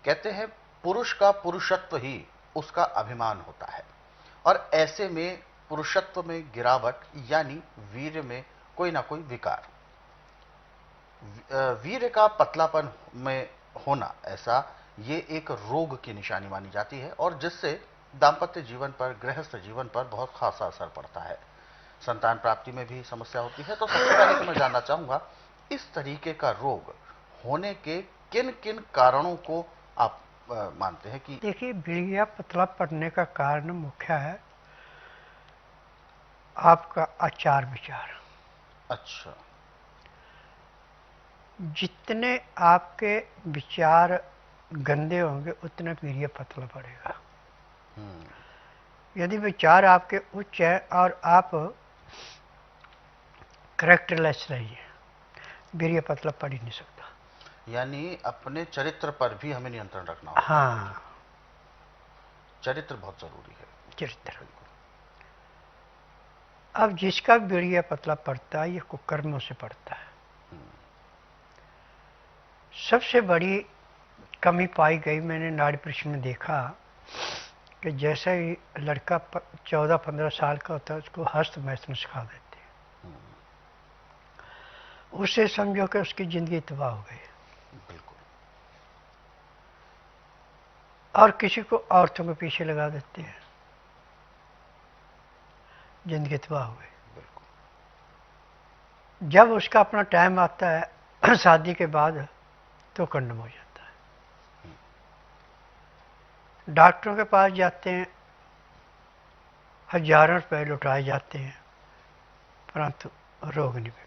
कहते हैं पुरुष का पुरुषत्व ही उसका अभिमान होता है, और ऐसे में पुरुषत्व में गिरावट यानी वीर्य में कोई ना कोई विकार, वीर्य का पतलापन में होना, ऐसा ये एक रोग की निशानी मानी जाती है, और जिससे दांपत्य जीवन पर, गृहस्थ जीवन पर बहुत खासा असर पड़ता है। संतान प्राप्ति में भी समस्या होती है। तो सबसे पहले तो मैं जानना चाहूंगा, इस तरीके का रोग होने के किन किन कारणों को आप मानते हैं कि? देखिए, वीर्य पतला पड़ने का कारण मुख्य है आपका आचार विचार। अच्छा। जितने आपके विचार गंदे होंगे उतना वीर्य पतला पड़ेगा। यदि विचार आपके उच्च है और आप करेक्टरलेस रहिए, वीर्य पतला पड़ ही नहीं सकता। यानी अपने चरित्र पर भी हमें नियंत्रण रखना होगा। हाँ, चरित्र बहुत जरूरी है। चरित्र। अब जिसका वीर्य पतला पड़ता है, ये कुकर्मों से पड़ता है। सबसे बड़ी कमी पाई गई, मैंने नाड़ी परीक्षण में देखा कि जैसे ही लड़का 14-15 साल का होता है, उसको हस्त मैथुन सिखा देते हैं। उससे समझो कि उसकी जिंदगी तबाह हो गई। बिल्कुल। और किसी को औरतों के पीछे लगा देते हैं, जिंदगी तबाह हो गई। जब उसका अपना टाइम आता है शादी के बाद, तो कंडम हो जाता है। डॉक्टरों के पास जाते हैं, हजारों रुपए लुटाए जाते हैं, परंतु रोग नहीं मिलता।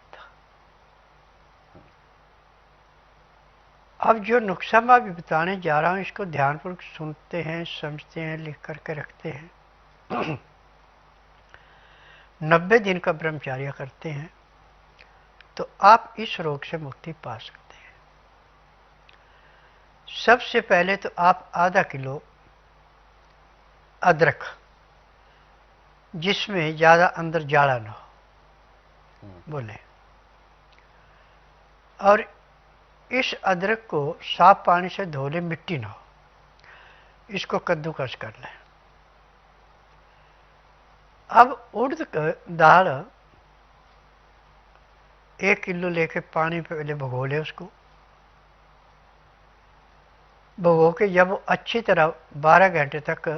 अब जो नुस्खा मैं अभी बताने जा रहा हूं, इसको ध्यानपूर्वक सुनते हैं, समझते हैं, लिख करके रखते हैं 90 दिन का ब्रह्मचर्य करते हैं, तो आप इस रोग से मुक्ति पा सकते हैं। सबसे पहले तो आप आधा किलो अदरक, जिसमें ज़्यादा अंदर जाड़ा ना हो, बोले, और इस अदरक को साफ पानी से धो ले, मिट्टी ना हो, इसको कद्दूकस कर लें। अब उड़द दाल 1 किलो लेके पानी पे पहले भिगो ले, उसको भिगो के जब वो अच्छी तरह 12 घंटे तक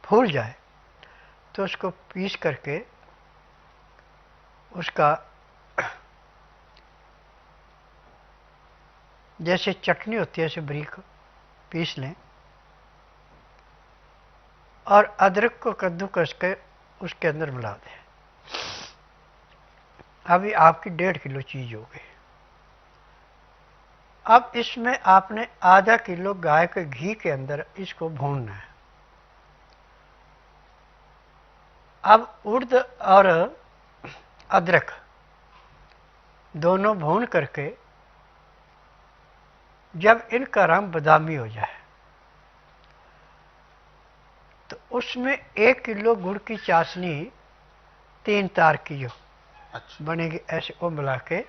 फूल जाए, तो उसको पीस करके उसका जैसे चटनी होती है ऐसे बारीक पीस लें, और अदरक को कद्दूकस के उसके अंदर मिला दें। अभी आपकी 1.5 किलो चीज हो गई। अब इसमें आपने आधा किलो गाय के घी के अंदर इसको भूनना है। अब उड़द और अदरक दोनों भून करके जब इनका रंग बादामी हो जाए, तो उसमें 1 किलो गुड़ की चाशनी 3 तार की जो बनेगी, ऐसे वो मिला के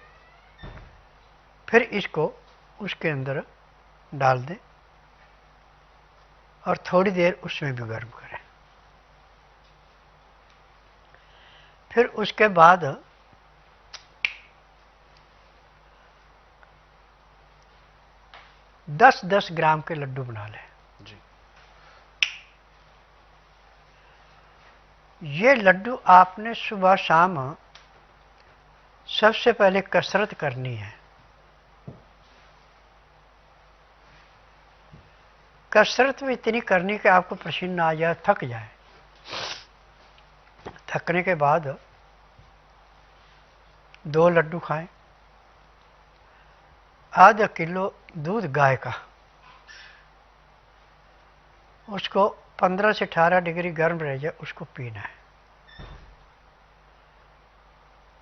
फिर इसको उसके अंदर डाल दें और थोड़ी देर उसमें भी गर्म करें। फिर उसके बाद 10-10 ग्राम के लड्डू बना लें। जी। ये लड्डू आपने सुबह शाम सबसे पहले कसरत करनी है। कसरत में इतनी करनी कि आपको पसीना आ जाए, थक जाए। थकने के बाद 2 लड्डू खाएं। आधा किलो दूध गाय का, उसको 15 से 18 डिग्री गर्म रह जाए, उसको पीना है।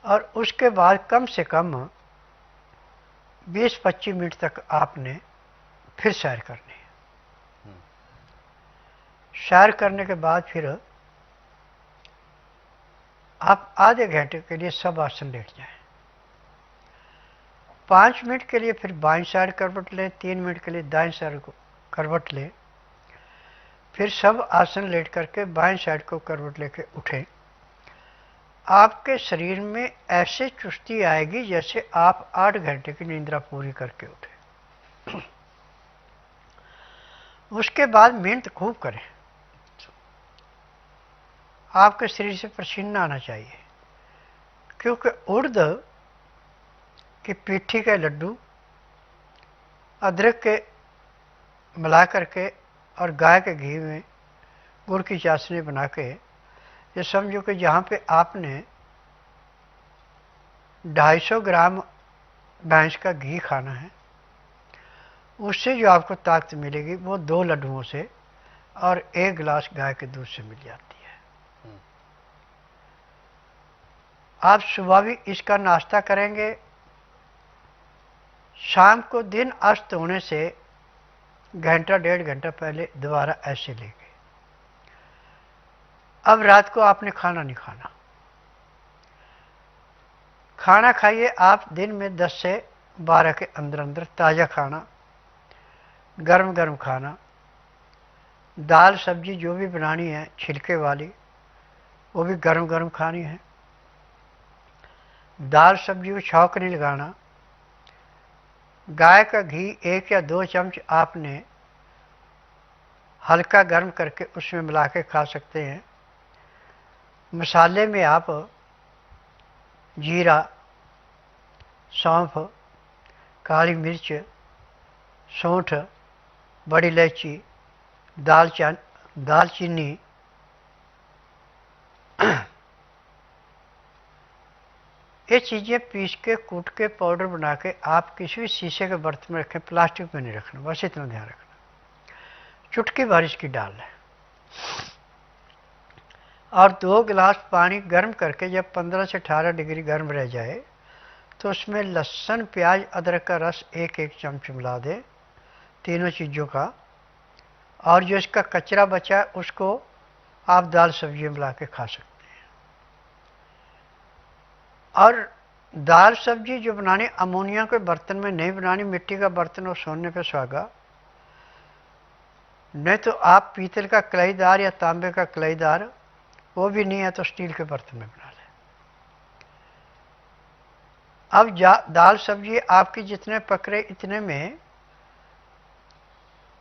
और उसके बाद कम से कम 20-25 मिनट तक आपने फिर सैर करनी है। सैर करने के बाद फिर आप आधे घंटे के लिए सब आसन लेट जाएं। 5 मिनट के लिए फिर बाईं साइड करवट लें, 3 मिनट के लिए दाएं साइड को करवट लें। फिर सब आसन लेट करके बाएं साइड को करवट लेके उठें। आपके शरीर में ऐसे चुस्ती आएगी जैसे आप 8 घंटे की निद्रा पूरी करके उठे। उसके बाद मेहनत खूब करें। आपके शरीर से पसीना आना चाहिए, क्योंकि उड़द की पीठी के लड्डू अदरक के मिला करके और गाय के घी में गुड़ की चाशनी बना के, ये समझो कि जहाँ पे आपने 250 ग्राम भैंस का घी खाना है, उससे जो आपको ताकत मिलेगी वो 2 लड्डुओं से और 1 गिलास गाय के दूध से मिल जाती है। आप सुबह भी इसका नाश्ता करेंगे, शाम को दिन अस्त होने से घंटा 1.5 घंटा पहले दोबारा ऐसे लेंगे। अब रात को आपने खाना नहीं खाना। खाना खाइए आप दिन में 10 से 12 के अंदर अंदर ताज़ा खाना, गर्म गर्म खाना। दाल सब्जी जो भी बनानी है छिलके वाली, वो भी गर्म गर्म खानी है। दाल सब्जी को छौंक नहीं लगाना। गाय का घी 1 या 2 चम्मच आपने हल्का गर्म करके उसमें मिला के खा सकते हैं। मसाले में आप जीरा, सौंफ, काली मिर्च, सौंठ, बड़ी इलायची, दालचीनी, ये चीज़ें पीस के कूट के पाउडर बना के आप किसी भी शीशे के बर्तन में रखें, प्लास्टिक में नहीं रखना, बस इतना ध्यान रखना। चुटकी भर इसकी डाल लें और 2 गिलास पानी गर्म करके जब 15 से 18 डिग्री गर्म रह जाए तो उसमें लहसुन, प्याज, अदरक का रस 1-1 चम्मच मिला दें, तीनों चीज़ों का। और जो इसका कचरा बचा है उसको आप दाल सब्जी मिला के खा सकते हैं। और दाल सब्जी जो बनानी अमोनिया के बर्तन में नहीं बनानी, मिट्टी का बर्तन और सोने पे सुहागा, नहीं तो आप पीतल का कलाईदार या तांबे का कलाईदार, वो भी नहीं है तो स्टील के बर्तन में बना लें। अब दाल सब्जी आपकी जितने पक रहे इतने में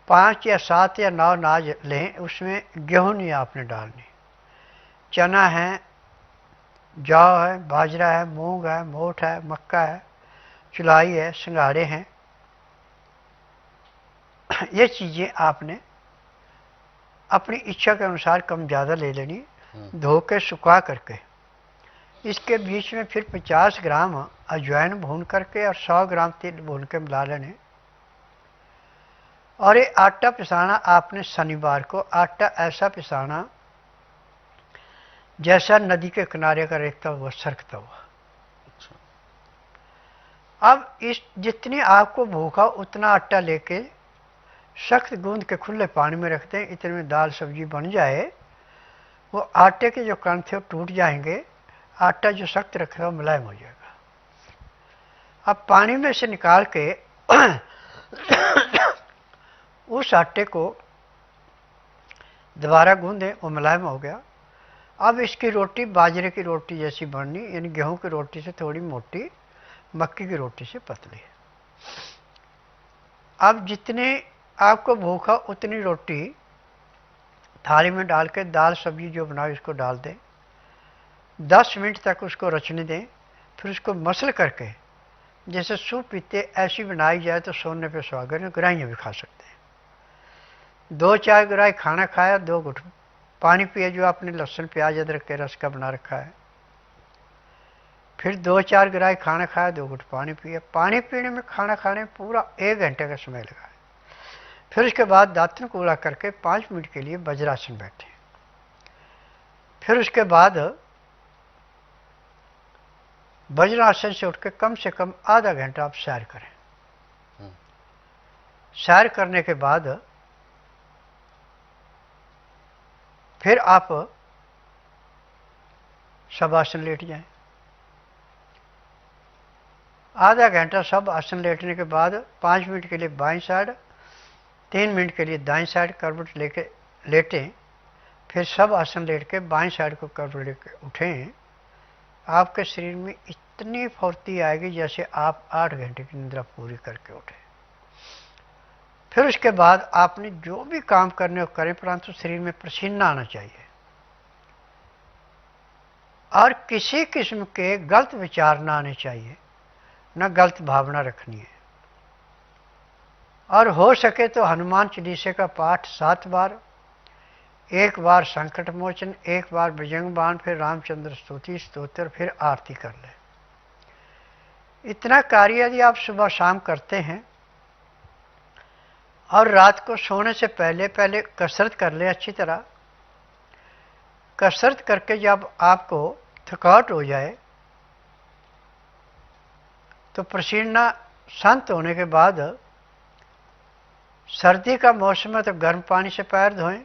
5 या 7 या 9 अनाज लें। उसमें गेहूँ नहीं आपने डालनी, चना है, जौ है, बाजरा है, मूंग है, मोठ है, मक्का है, चुलाई है, सिंघाड़े हैं। ये चीज़ें आपने अपनी इच्छा के अनुसार कम ज़्यादा ले लेनी, धो के सुखा करके। इसके बीच में फिर 50 ग्राम अजवाइन भून करके और 100 ग्राम तिल भून के मिला लेने। और ये आटा पिसाना आपने शनिवार को, आटा ऐसा पिसाना जैसा नदी के किनारे का रेखता हुआ सरकता हुआ। अब इस जितनी आपको भूखा उतना आटा लेके सख्त गूंद के खुले पानी में रखते हैं। इतने में दाल सब्जी बन जाए, वो आटे के जो कण थे वो टूट जाएंगे, आटा जो सख्त रखा है वो मुलायम हो जाएगा। अब पानी में से निकाल के उस आटे को दोबारा गूंदें, वो मुलायम हो गया। अब इसकी रोटी बाजरे की रोटी जैसी बननी, यानी गेहूं की रोटी से थोड़ी मोटी, मक्की की रोटी से पतली। अब जितने आपको भूखा उतनी रोटी थाली में डाल के दाल सब्जी जो बनाई उसको डाल दें, 10 मिनट तक उसको रचने दें। फिर उसको मसल करके जैसे सूप पीते ऐसी बनाई जाए तो सोने पे सुहागा, ग्राहियाँ भी खा सकते हैं। 2-4 ग्राही खाना खाया, 2 घुट पानी पिए जो आपने लहसुन प्याज अदरक के रस का बना रखा है। फिर 2-4 ग्राही खाना खाया, 2 घुट पानी पिए। पानी पीने में, खाना खाने में पूरा 1 घंटे का समय लगा है। फिर उसके बाद दातन कूड़ा करके 5 मिनट के लिए वज्रासन बैठे। फिर उसके बाद वज्रासन से उठ के कम से कम आधा घंटा आप सैर करें। सैर करने के बाद फिर आप सब आसन लेट जाएं। आधा घंटा सब आसन लेटने के बाद 5 मिनट के लिए बाईं साइड 3 मिनट के लिए दाएं साइड करवट लेके लेटें, फिर सब आसन लेट के बाएं साइड को करवट लेके उठें। आपके शरीर में इतनी फुर्ती आएगी जैसे आप 8 घंटे की निद्रा पूरी करके उठे। फिर उसके बाद आपने जो भी काम करने को करें, परंतु शरीर में पसीना आना चाहिए और किसी किस्म के गलत विचार ना आने चाहिए, न गलत भावना रखनी है। और हो सके तो हनुमान चालीसा का पाठ 7 बार, 1 बार संकट मोचन, 1 बार बजरंग बाण, फिर रामचंद्र स्तुति स्तोत्र, फिर आरती कर ले। इतना कार्य यदि आप सुबह शाम करते हैं और रात को सोने से पहले पहले कसरत कर ले अच्छी तरह। कसरत करके जब आपको थकावट हो जाए तो पसीना शांत होने के बाद सर्दी का मौसम है तो गर्म पानी से पैर धोएं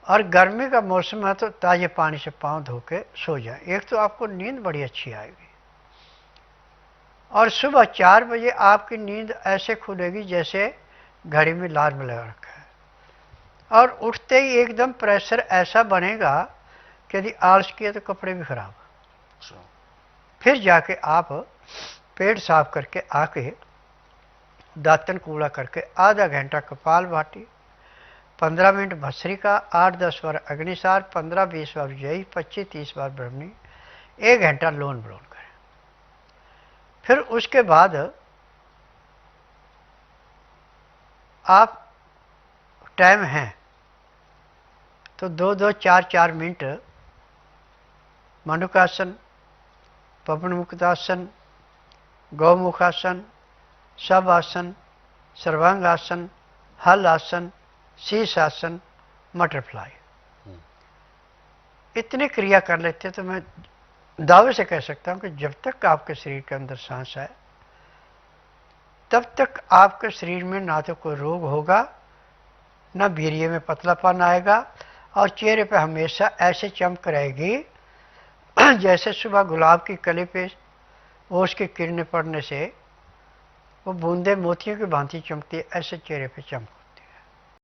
और गर्मी का मौसम है तो ताजे पानी से पांव धो के सो जाएं। एक तो आपको नींद बड़ी अच्छी आएगी और सुबह 4 बजे आपकी नींद ऐसे खुलेगी जैसे घड़ी में अलार्म लगा रखा है, और उठते ही एकदम प्रेशर ऐसा बनेगा कि यदि आलस किया तो कपड़े भी खराब। फिर जाके आप पेट साफ करके आके दांतन कूड़ा करके आधा घंटा कपालभाति, 15 मिनट भस्त्रिका, 8-10 बार अग्निसार, 15-20 बार विजयी, 25-30 बार ब्रह्मणी, 1 घंटा लोन ब्लोन करें। फिर उसके बाद आप टाइम है तो 2-2, 4-4 मिनट मनुकासन, पवन मुक्तासन, गौमुखासन, सब आसन, सर्वांग आसन, हल आसन, शीर्षासन, बटरफ्लाई, इतनी क्रिया कर लेते तो मैं दावे से कह सकता हूं कि जब तक आपके शरीर के अंदर सांस है तब तक आपके शरीर में ना तो कोई रोग होगा, ना वीर्य में पतलापन आएगा, और चेहरे पे हमेशा ऐसे चमक रहेगी जैसे सुबह गुलाब की कली पे ओस की किरणें पड़ने से वो बूंदे मोतियों की भांति चमकती है, ऐसे चेहरे पे चमक।